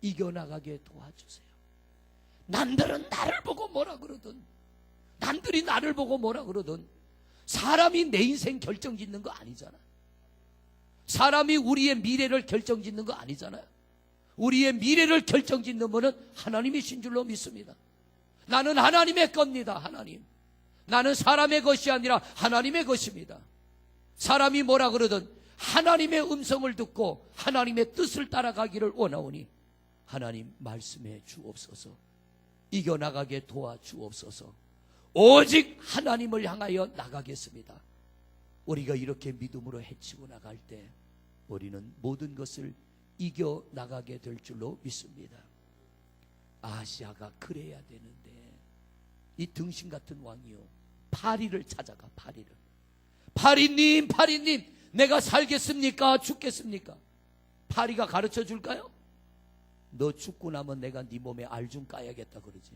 이겨나가게 도와주세요. 남들은 나를 보고 뭐라 그러든, 남들이 나를 보고 뭐라 그러든, 사람이 내 인생 결정짓는 거 아니잖아. 사람이 우리의 미래를 결정짓는 거 아니잖아요. 우리의 미래를 결정짓는 분은 하나님이신 줄로 믿습니다. 나는 하나님의 겁니다. 하나님. 나는 사람의 것이 아니라 하나님의 것입니다. 사람이 뭐라 그러든 하나님의 음성을 듣고 하나님의 뜻을 따라가기를 원하오니 하나님 말씀해 주옵소서. 이겨나가게 도와주옵소서. 오직 하나님을 향하여 나가겠습니다. 우리가 이렇게 믿음으로 헤치고 나갈 때 우리는 모든 것을 이겨나가게 될 줄로 믿습니다. 아시아가 그래야 되는데, 이 등신 같은 왕이요, 파리를 찾아가. 파리님 내가 살겠습니까 죽겠습니까? 파리가 가르쳐 줄까요? 너 죽고 나면 내가 네 몸에 알 좀 까야겠다 그러지.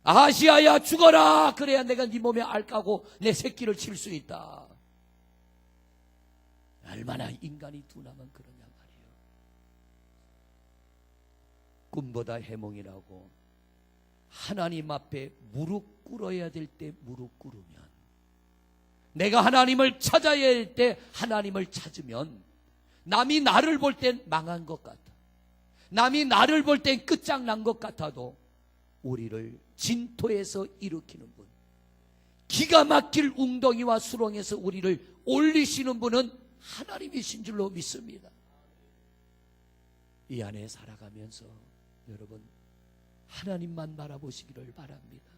아시아야 죽어라. 그래야 내가 네 몸에 알 까고 내 새끼를 칠 수 있다. 얼마나 인간이 둔하면 그러냐 말이에요. 꿈보다 해몽이라고 하나님 앞에 무릎 꿇어야 될 때 무릎 꿇으면, 내가 하나님을 찾아야 할 때 하나님을 찾으면, 남이 나를 볼 땐 망한 것 같아, 남이 나를 볼 땐 끝장난 것 같아도 우리를 진토에서 일으키는 분, 기가 막힐 웅덩이와 수렁에서 우리를 올리시는 분은 하나님이신 줄로 믿습니다. 이 안에 살아가면서 여러분 하나님만 바라보시기를 바랍니다.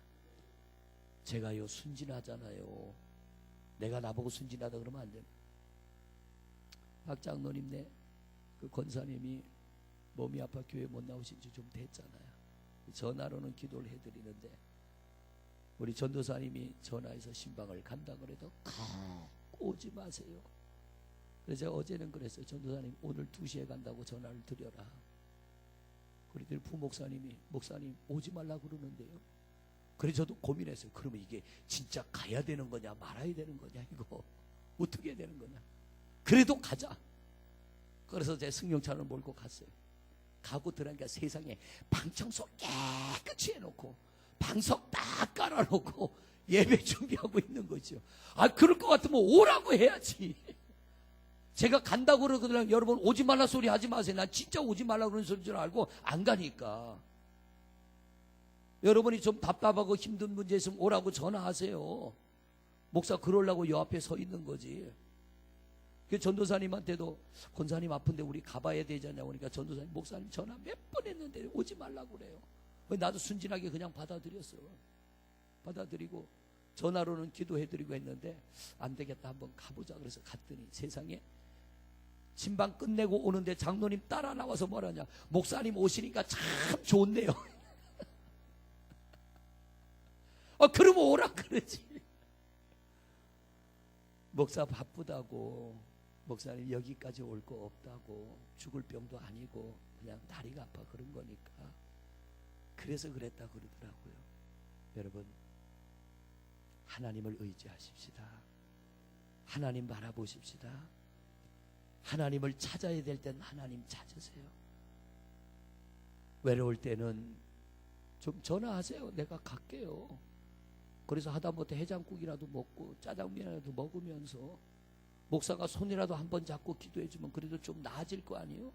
제가요 순진하잖아요. 내가 나보고 순진하다 그러면 안 돼. 박 장로님네 그 권사님이 몸이 아파 교회 못 나오신 지 좀 됐잖아요. 전화로는 기도를 해드리는데 우리 전도사님이 전화해서 신방을 간다 그래도 오지 마세요. 그래서 제가 어제는 그랬어요. 전도사님 오늘 2시에 간다고 전화를 드려라. 그랬더니 부목사님이 목사님 오지 말라 그러는데요. 그래서 저도 고민했어요. 그러면 이게 진짜 가야 되는 거냐 말아야 되는 거냐 이거 어떻게 해야 되는 거냐. 그래도 가자. 그래서 제 승용차를 몰고 갔어요. 가고 들어가니까 세상에 방 청소 깨끗이 해놓고 방석 딱 깔아놓고 예배 준비하고 있는 거죠. 아 그럴 것 같으면 오라고 해야지. 제가 간다고 그러거든요. 여러분 오지 말라 소리 하지 마세요. 난 진짜 오지 말라 그러는 소리인 줄 알고 안 가니까. 여러분이 좀 답답하고 힘든 문제 있으면 오라고 전화하세요. 목사 그러려고 여 앞에 서 있는 거지. 그 전도사님한테도 권사님 아픈데 우리 가봐야 되지 않냐고 그러니까 전도사님 목사님 전화 몇 번 했는데 오지 말라고 그래요. 나도 순진하게 그냥 받아들였어. 받아들이고 전화로는 기도해드리고 했는데 안 되겠다 한번 가보자 그래서 갔더니 세상에 신방 끝내고 오는데 장로님 따라 나와서 뭐라냐. 목사님 오시니까 참 좋네요. 그러면 오라 그러지. 목사 바쁘다고 목사님 여기까지 올 거 없다고 죽을 병도 아니고 그냥 다리가 아파 그런 거니까 그래서 그랬다 그러더라고요. 여러분 하나님을 의지하십시다. 하나님 바라보십시다. 하나님을 찾아야 될 땐 하나님 찾으세요. 외로울 때는 좀 전화하세요. 내가 갈게요. 그래서 하다못해 해장국이라도 먹고 짜장면이라도 먹으면서 목사가 손이라도 한번 잡고 기도해주면 그래도 좀 나아질 거 아니에요?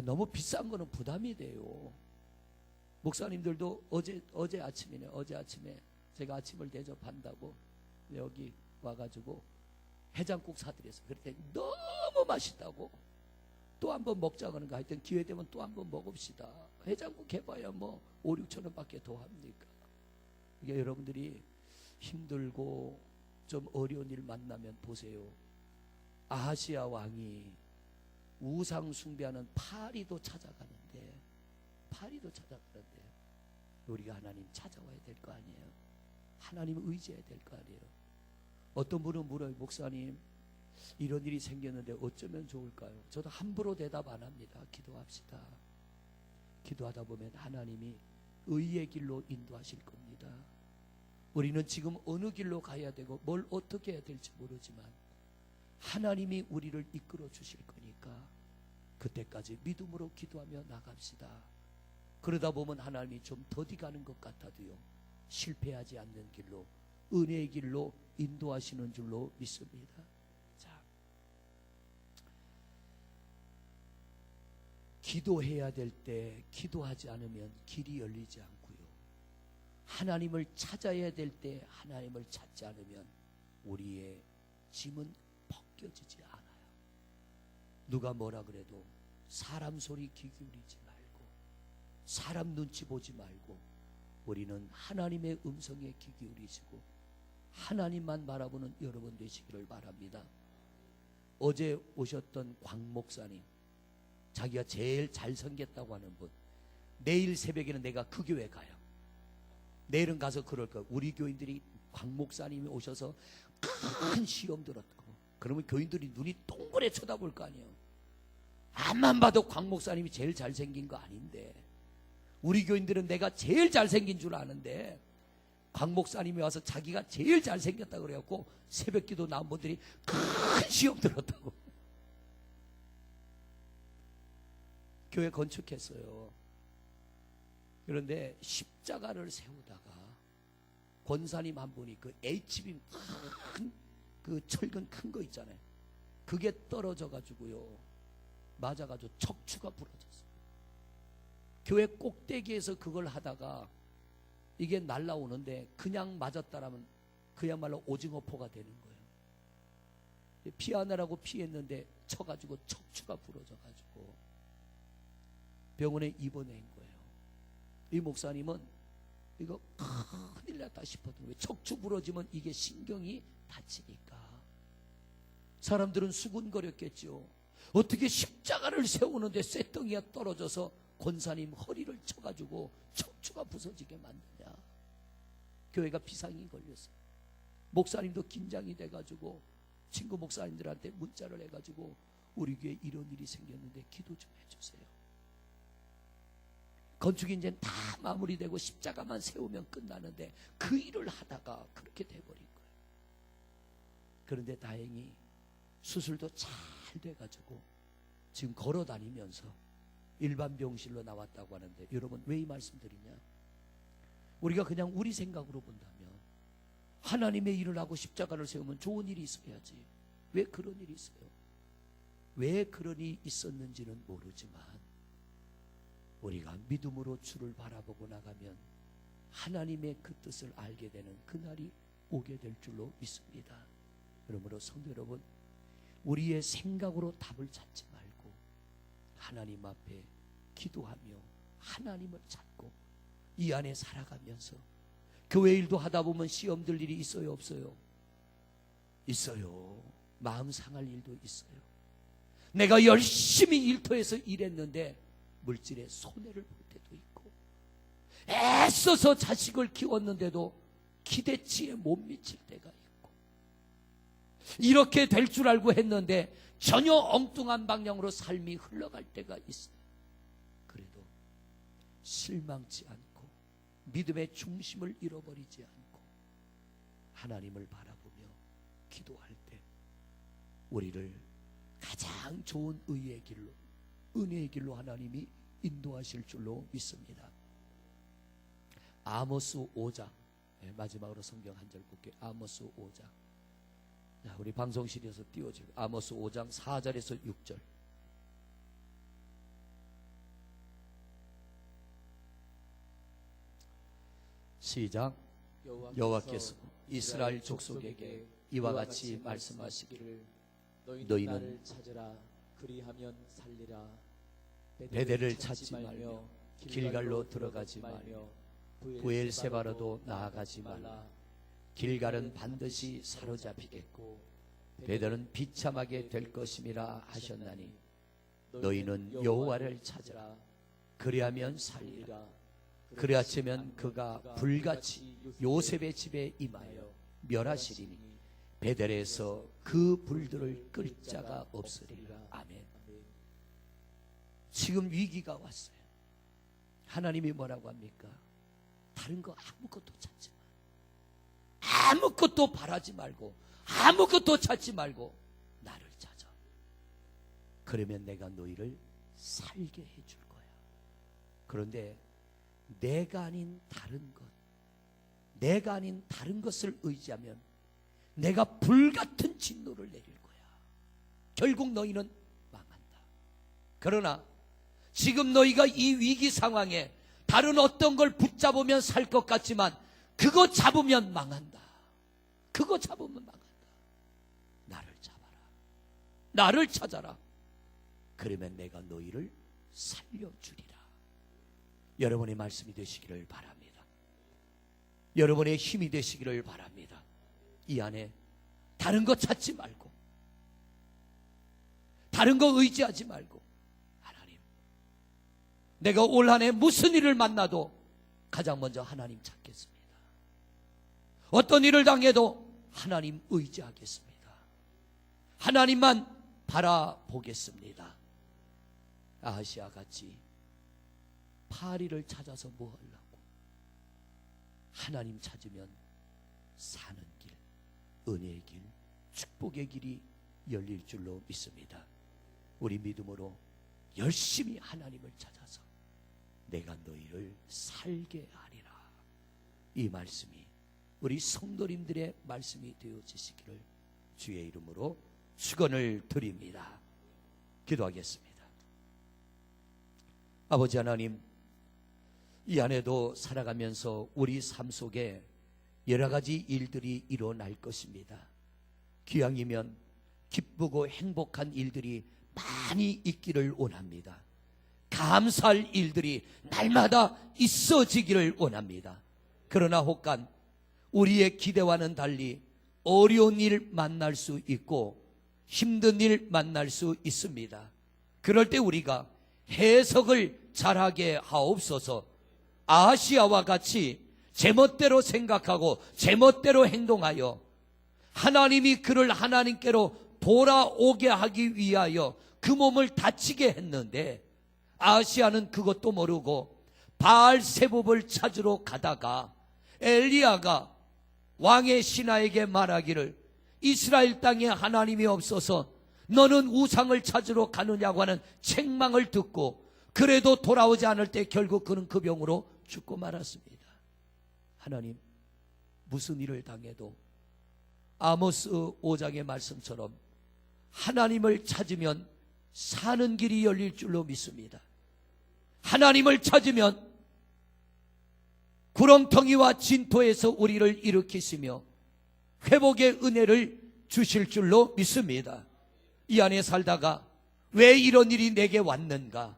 너무 비싼 거는 부담이 돼요. 목사님들도 어제 아침이네. 어제 아침에 제가 아침을 대접한다고 여기 와가지고 해장국 사드렸어요. 그랬더니 너무 맛있다고 또 한번 먹자 그런가 하여튼 기회 되면 또 한번 먹읍시다. 해장국 해봐야 뭐 5, 6천 원밖에 더 합니까? 이게 여러분들이 힘들고 좀 어려운 일 만나면 보세요. 아하시아 왕이 우상 숭배하는 파리도 찾아가는데 우리가 하나님 찾아와야 될 거 아니에요. 하나님 의지해야 될 거 아니에요. 어떤 분은 물어요. 목사님 이런 일이 생겼는데 어쩌면 좋을까요? 저도 함부로 대답 안 합니다. 기도합시다. 기도하다 보면 하나님이 의의 길로 인도하실 겁니다. 우리는 지금 어느 길로 가야 되고 뭘 어떻게 해야 될지 모르지만 하나님이 우리를 이끌어 주실 거니까 그때까지 믿음으로 기도하며 나갑시다. 그러다 보면 하나님이 좀 더디 가는 것 같아도요 실패하지 않는 길로 은혜의 길로 인도하시는 줄로 믿습니다. 자, 기도해야 될 때 기도하지 않으면 길이 열리지 않고요. 하나님을 찾아야 될 때 하나님을 찾지 않으면 우리의 짐은 벗겨지지 않아요. 누가 뭐라 그래도 사람 소리 귀 기울이지 말고 사람 눈치 보지 말고 우리는 하나님의 음성에 귀 기울이시고 하나님만 바라보는 여러분 되시기를 바랍니다. 어제 오셨던 광 목사님 자기가 제일 잘생겼다고 하는 분 내일 새벽에는 내가 그 교회 가요. 내일은 가서 그럴 거예요. 우리 교인들이 광 목사님이 오셔서 큰 시험 들었고 그러면 교인들이 눈이 동그랗게 쳐다볼 거 아니에요. 앞만 봐도 광 목사님이 제일 잘생긴 거 아닌데 우리 교인들은 내가 제일 잘생긴 줄 아는데 광 목사님이 와서 자기가 제일 잘생겼다 그래갖고 새벽기도 나온 분들이 큰 시험 들었다고. 교회 건축했어요. 그런데 십자가를 세우다가 권사님 한 분이 그 H빔 그 철근 큰 거 있잖아요. 그게 떨어져 가지고요 맞아가지고 척추가 부러졌어요. 교회 꼭대기에서 그걸 하다가 이게 날라오는데 그냥 맞았다라면 그야말로 오징어포가 되는 거예요. 피하느라고 피했는데 쳐가지고 척추가 부러져가지고 병원에 입원한 거예요. 이 목사님은 이거 큰일 났다 싶었던 거예요. 척추 부러지면 이게 신경이 다치니까. 사람들은 수군거렸겠죠. 어떻게 십자가를 세우는데 쇳덩이가 떨어져서 권사님 허리를 쳐가지고 척추가 부서지게 만드냐. 교회가 비상이 걸렸어요. 목사님도 긴장이 돼가지고 친구 목사님들한테 문자를 해가지고 우리 교회에 이런 일이 생겼는데 기도 좀 해주세요. 건축이 이제 다 마무리되고 십자가만 세우면 끝나는데 그 일을 하다가 그렇게 돼버린 거예요. 그런데 다행히 수술도 잘 돼가지고 지금 걸어다니면서 일반 병실로 나왔다고 하는데, 여러분 왜 이 말씀 드리냐? 우리가 그냥 우리 생각으로 본다면 하나님의 일을 하고 십자가를 세우면 좋은 일이 있어야지. 왜 그런 일이 있어요? 왜 그런 일이 있었는지는 모르지만 우리가 믿음으로 주를 바라보고 나가면 하나님의 그 뜻을 알게 되는 그날이 오게 될 줄로 믿습니다. 그러므로 성도 여러분, 우리의 생각으로 답을 찾지 말고 하나님 앞에 기도하며 하나님을 찾고 이 안에 살아가면서, 교회 일도 하다 보면 시험 들 일이 있어요, 없어요? 있어요. 마음 상할 일도 있어요. 내가 열심히 일터에서 일했는데 물질에 손해를 볼 때도 있고, 애써서 자식을 키웠는데도 기대치에 못 미칠 때가 있고, 이렇게 될 줄 알고 했는데 전혀 엉뚱한 방향으로 삶이 흘러갈 때가 있어요. 그래도 실망치 않고 믿음의 중심을 잃어버리지 않고 하나님을 바라보며 기도할 때 우리를 가장 좋은 의의 길로, 은혜의 길로 하나님이 인도하실 줄로 믿습니다. 아모스 5장, 마지막으로 성경 한 절 볼게요. 아모스 5장. 자, 우리 방송실에서 띄워주고 아모스 5장 4절에서 6절. 시작. 여호와께서 이스라엘 족속에게 이와 같이 말씀하시기를 너희는 나를 찾으라. 그리하면 살리라. 베델을 찾지 말며 길갈로 들어가지 말며 부엘세바로도 나아가지 말라. 길갈은 반드시 사로잡히겠고 베델은 비참하게 될 것임이라 하셨나니 너희는 여호와를 찾으라. 그리하면 살리라. 그리하치면 그가 불같이 요셉의 집에 임하여 멸하시리니 베델에서 그 불들을 끌 자가 없으리라. 아멘. 지금 위기가 왔어요. 하나님이 뭐라고 합니까? 다른 거 아무것도 찾지 마. 아무것도 바라지 말고 아무것도 찾지 말고 나를 찾아. 그러면 내가 너희를 살게 해줄 거야. 그런데 내가 아닌 다른 것, 내가 아닌 다른 것을 의지하면 내가 불같은 진노를 내릴 거야. 결국 너희는 망한다. 그러나 지금 너희가 이 위기 상황에 다른 어떤 걸 붙잡으면 살 것 같지만 그거 잡으면 망한다. 그거 잡으면 망한다. 나를 잡아라. 나를 찾아라. 그러면 내가 너희를 살려주리라. 여러분의 말씀이 되시기를 바랍니다. 여러분의 힘이 되시기를 바랍니다. 이 안에 다른 거 찾지 말고 다른 거 의지하지 말고, 하나님, 내가 올 한 해 무슨 일을 만나도 가장 먼저 하나님 찾겠습니다. 어떤 일을 당해도 하나님 의지하겠습니다. 하나님만 바라보겠습니다. 아하시아 같이 파리를 찾아서 뭐 하려고? 하나님 찾으면 사는 길, 은혜의 길, 축복의 길이 열릴 줄로 믿습니다. 우리 믿음으로 열심히 하나님을 찾아서 내가 너희를 살게 하리라. 이 말씀이 우리 성도님들의 말씀이 되어지시기를 주의 이름으로 축원을 드립니다. 기도하겠습니다. 아버지 하나님, 이 안에도 살아가면서 우리 삶 속에 여러 가지 일들이 일어날 것입니다. 기왕이면 기쁘고 행복한 일들이 많이 있기를 원합니다. 감사할 일들이 날마다 있어지기를 원합니다. 그러나 혹간 우리의 기대와는 달리 어려운 일 만날 수 있고 힘든 일 만날 수 있습니다. 그럴 때 우리가 해석을 잘하게 하옵소서. 아하시아와 같이 제멋대로 생각하고 제멋대로 행동하여 하나님이 그를 하나님께로 돌아오게 하기 위하여 그 몸을 다치게 했는데, 아하시아는 그것도 모르고 바알세붑을 찾으러 가다가 엘리야가 왕의 신하에게 말하기를 이스라엘 땅에 하나님이 없어서 너는 우상을 찾으러 가느냐고 하는 책망을 듣고 그래도 돌아오지 않을 때 결국 그는 그 병으로 죽고 말았습니다. 하나님, 무슨 일을 당해도 아모스 5장의 말씀처럼 하나님을 찾으면 사는 길이 열릴 줄로 믿습니다. 하나님을 찾으면 구렁텅이와 진토에서 우리를 일으키시며 회복의 은혜를 주실 줄로 믿습니다. 이 안에 살다가 왜 이런 일이 내게 왔는가?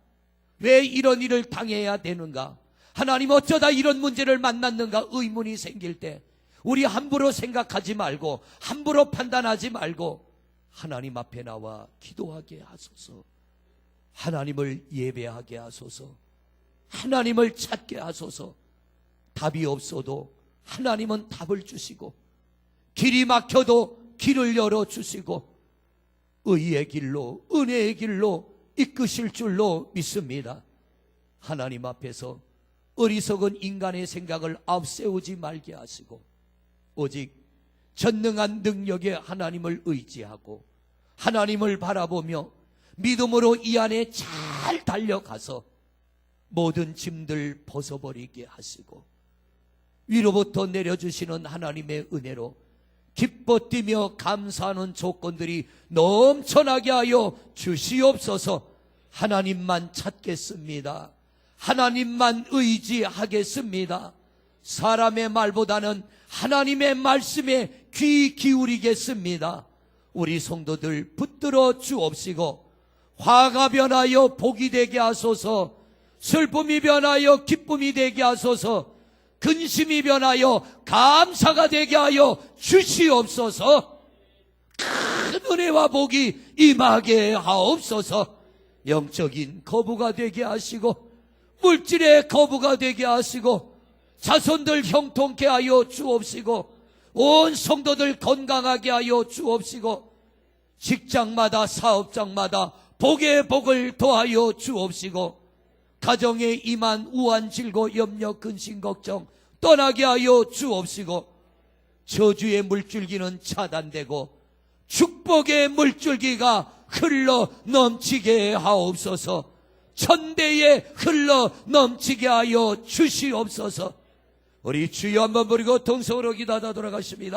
왜 이런 일을 당해야 되는가? 하나님, 어쩌다 이런 문제를 만났는가? 의문이 생길 때 우리 함부로 생각하지 말고 함부로 판단하지 말고 하나님 앞에 나와 기도하게 하소서. 하나님을 예배하게 하소서. 하나님을 찾게 하소서. 답이 없어도 하나님은 답을 주시고 길이 막혀도 길을 열어주시고 의의 길로 은혜의 길로 이끄실 줄로 믿습니다. 하나님 앞에서 어리석은 인간의 생각을 앞세우지 말게 하시고 오직 전능한 능력의 하나님을 의지하고 하나님을 바라보며 믿음으로 이 안에 잘 달려가서 모든 짐들 벗어버리게 하시고 위로부터 내려주시는 하나님의 은혜로 기뻐 뛰며 감사하는 조건들이 넘쳐나게 하여 주시옵소서. 하나님만 찾겠습니다. 하나님만 의지하겠습니다. 사람의 말보다는 하나님의 말씀에 귀 기울이겠습니다. 우리 성도들 붙들어 주옵시고 화가 변하여 복이 되게 하소서. 슬픔이 변하여 기쁨이 되게 하소서. 근심이 변하여 감사가 되게 하여 주시옵소서. 큰 은혜와 복이 임하게 하옵소서. 영적인 거부가 되게 하시고 물질의 거부가 되게 하시고 자손들 형통케 하여 주옵시고 온 성도들 건강하게 하여 주옵시고 직장마다 사업장마다 복의 복을 더하여 주옵시고 가정에 임한 우한 질고 염려 근심 걱정 떠나게 하여 주옵시고 저주의 물줄기는 차단되고 축복의 물줄기가 흘러 넘치게 하옵소서. 천대에 흘러 넘치게 하여 주시옵소서. 우리 주여 한번 부르고 동성으로 기도하다 돌아가십니다.